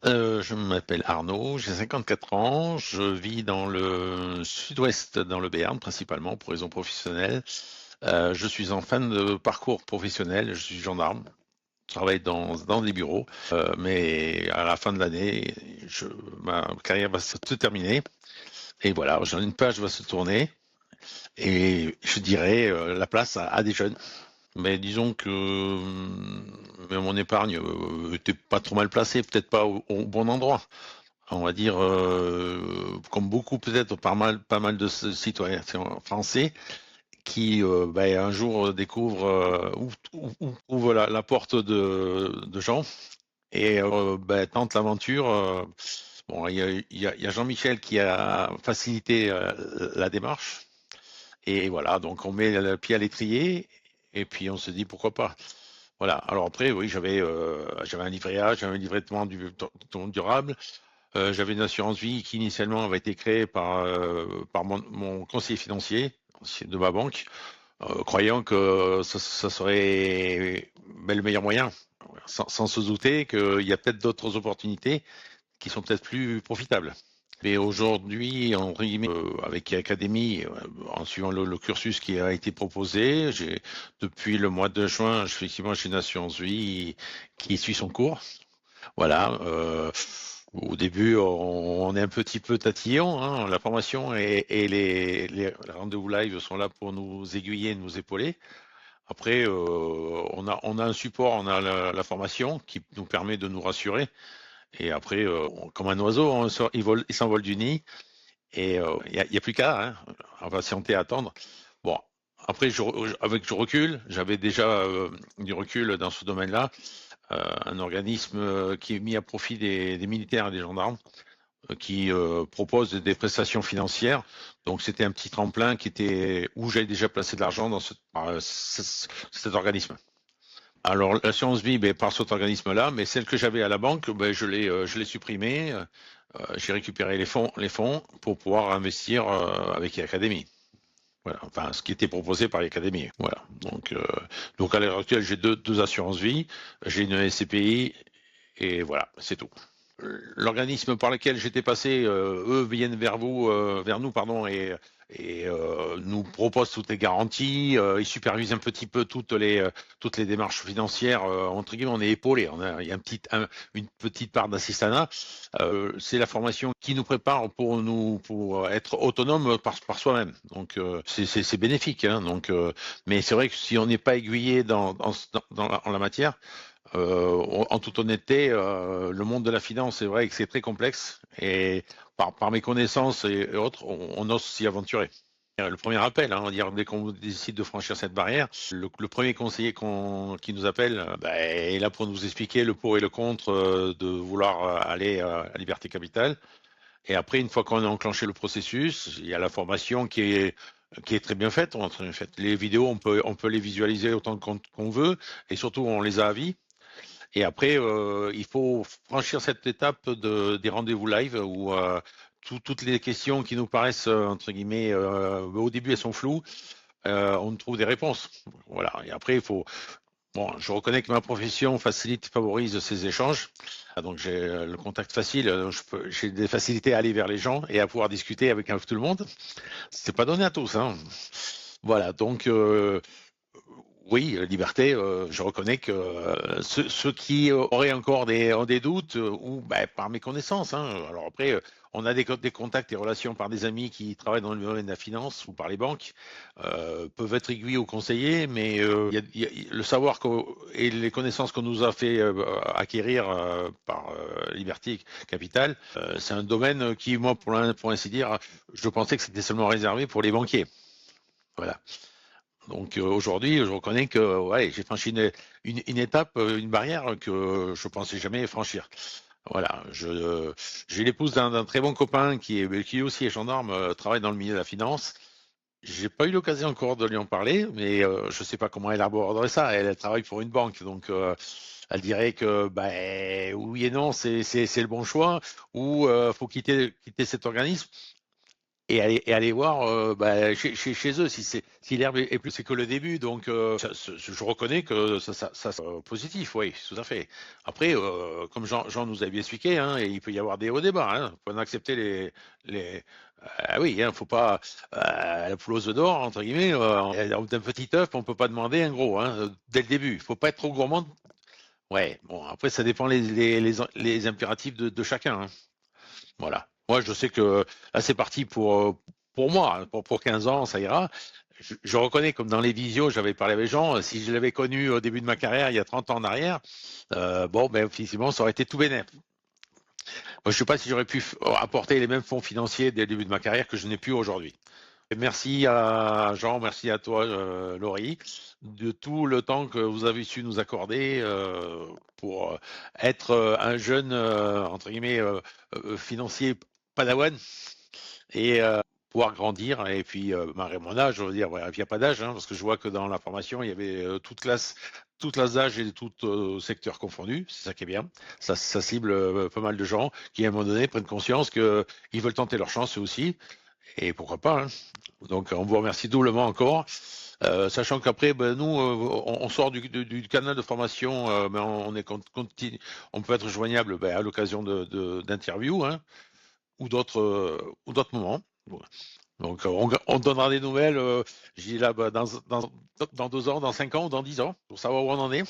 Je m'appelle Arnaud, j'ai 54 ans, je vis dans le sud-ouest, dans le Béarn, principalement pour raisons professionnelles. Je suis en fin de parcours professionnel, je suis gendarme, je travaille dans des bureaux, mais à la fin de l'année, ma carrière va se terminer. Et voilà, une page va se tourner, et je dirais la place à des jeunes. Mais disons que mon épargne était pas trop mal placée, peut-être pas au bon endroit. On va dire, comme beaucoup peut-être pas mal de citoyens français qui un jour découvrent ouvrent la porte de gens et tentent l'aventure. Bon, il y a Jean-Michel qui a facilité la démarche et voilà, donc on met le pied à l'étrier et puis on se dit pourquoi pas. Voilà. Alors après, oui, j'avais un livret A, j'avais un livret de temps durable. J'avais une assurance vie qui initialement avait été créée par mon conseiller financier de ma banque, croyant que ça serait le meilleur moyen, sans se douter qu'il y a peut-être d'autres opportunités qui sont peut-être plus profitables. Mais aujourd'hui, entre guillemets, avec Académie, en suivant le cursus qui a été proposé, depuis le mois de juin, effectivement, j'ai une assurance vie qui suit son cours. Voilà. Au début, on est un petit peu tatillon. Hein. La formation et les rendez-vous live sont là pour nous aiguiller, nous épauler. Après, on a un support, on a la formation qui nous permet de nous rassurer. Et après, comme un oiseau, il s'envole du nid. Et y a plus qu'à, hein. On va patienter, attendre. Bon, après, avec du recul, j'avais déjà du recul dans ce domaine-là, un organisme qui est mis à profit des militaires et des gendarmes, qui propose des prestations financières. Donc c'était un petit tremplin où j'avais déjà placé de l'argent dans cet organisme. Alors l'assurance vie, par cet organisme-là, mais celle que j'avais à la banque, je l'ai supprimée. J'ai récupéré les fonds pour pouvoir investir avec l'Académie. Voilà, enfin, ce qui était proposé par l'Académie. Voilà. Donc à l'heure actuelle, j'ai deux assurances vie, j'ai une SCPI et voilà, c'est tout. L'organisme par lequel j'étais passé, eux viennent vers nous, pardon, et nous proposent toutes les garanties. Ils supervisent un petit peu toutes les démarches financières. Entre guillemets, on est épaulé. Il y a une petite part d'assistanat. C'est la formation qui nous prépare pour être autonome par soi-même. Donc c'est bénéfique. Hein, mais c'est vrai que si on n'est pas aiguillé en la matière, en toute honnêteté, le monde de la finance, c'est vrai que c'est très complexe et par mes connaissances et autres, on ose s'y aventurer. Le premier appel, hein, on va dire, dès qu'on décide de franchir cette barrière, le premier conseiller qui nous appelle est là pour nous expliquer le pour et le contre de vouloir aller à Liberté Capitale. Et après, une fois qu'on a enclenché le processus, il y a la formation qui est très bien faite. Les vidéos, on peut les visualiser autant qu'on veut et surtout, on les a à vie. Et après, il faut franchir cette étape des rendez-vous live où toutes les questions qui nous paraissent, entre guillemets, au début, elles sont floues, on trouve des réponses. Voilà. Et après, bon, je reconnais que ma profession favorise ces échanges. Donc, j'ai le contact facile, j'ai des facilités à aller vers les gens et à pouvoir discuter avec tout le monde. C'est pas donné à tous, hein. Voilà. Donc, oui, liberté, je reconnais que ceux qui auraient encore ont des doutes, ou par mes connaissances, hein. Alors après, on a des contacts et relations par des amis qui travaillent dans le domaine de la finance ou par les banques, peuvent être aiguillés ou conseillés, mais le savoir et les connaissances qu'on nous a fait acquérir par Liberté Capital, c'est un domaine qui, moi, pour ainsi dire, je pensais que c'était seulement réservé pour les banquiers. Voilà. Donc aujourd'hui, je reconnais que ouais, j'ai franchi une étape, une barrière que je pensais jamais franchir. Voilà, j'ai l'épouse d'un très bon copain qui aussi est gendarme, travaille dans le milieu de la finance. J'ai pas eu l'occasion encore de lui en parler, mais je sais pas comment elle aborderait ça. Elle travaille pour une banque, donc elle dirait que oui et non, c'est le bon choix, ou faut quitter cet organisme. et aller voir chez eux si l'herbe est plus c'est que le début. Donc je reconnais que ça c'est positif, oui, tout à fait. Après, comme Jean nous a bien expliqué, hein, il peut y avoir des hauts débats. Hein, faut en accepter les oui, hein, faut pas la poule aux œufs d'or entre guillemets. D'un petit œuf, on peut pas demander un gros hein, dès le début. Il faut pas être trop gourmand. Ouais, bon, après, ça dépend les impératifs de chacun. Hein. Voilà. Moi, je sais que là, c'est parti pour moi. Hein. Pour 15 ans, ça ira. Je reconnais, comme dans les visios, j'avais parlé avec Jean, si je l'avais connu au début de ma carrière, il y a 30 ans en arrière, bon, ben, effectivement, ça aurait été tout bénef. Moi, je ne sais pas si j'aurais pu apporter les mêmes fonds financiers dès le début de ma carrière que je n'ai plus aujourd'hui. Merci à Jean, merci à toi, Laurie, de tout le temps que vous avez su nous accorder pour être un jeune, entre guillemets, financier padawan et pouvoir grandir. Et puis, malgré mon âge, je veux dire, il n'y a pas d'âge, hein, parce que je vois que dans la formation, il y avait toute classe d'âge et tout secteur confondu. C'est ça qui est bien. Ça cible pas mal de gens qui, à un moment donné, prennent conscience qu'ils veulent tenter leur chance eux aussi. Et pourquoi pas, hein. Donc, on vous remercie doublement encore. Sachant qu'après, ben, nous, on sort du canal de formation, mais on est continue, on peut être joignable ben, à l'occasion d'interviews hein, ou d'autres moments. Voilà. Donc, on donnera des nouvelles, je dis là, ben, dans 2 ans, dans 5 ans ou dans 10 ans, pour savoir où on en est.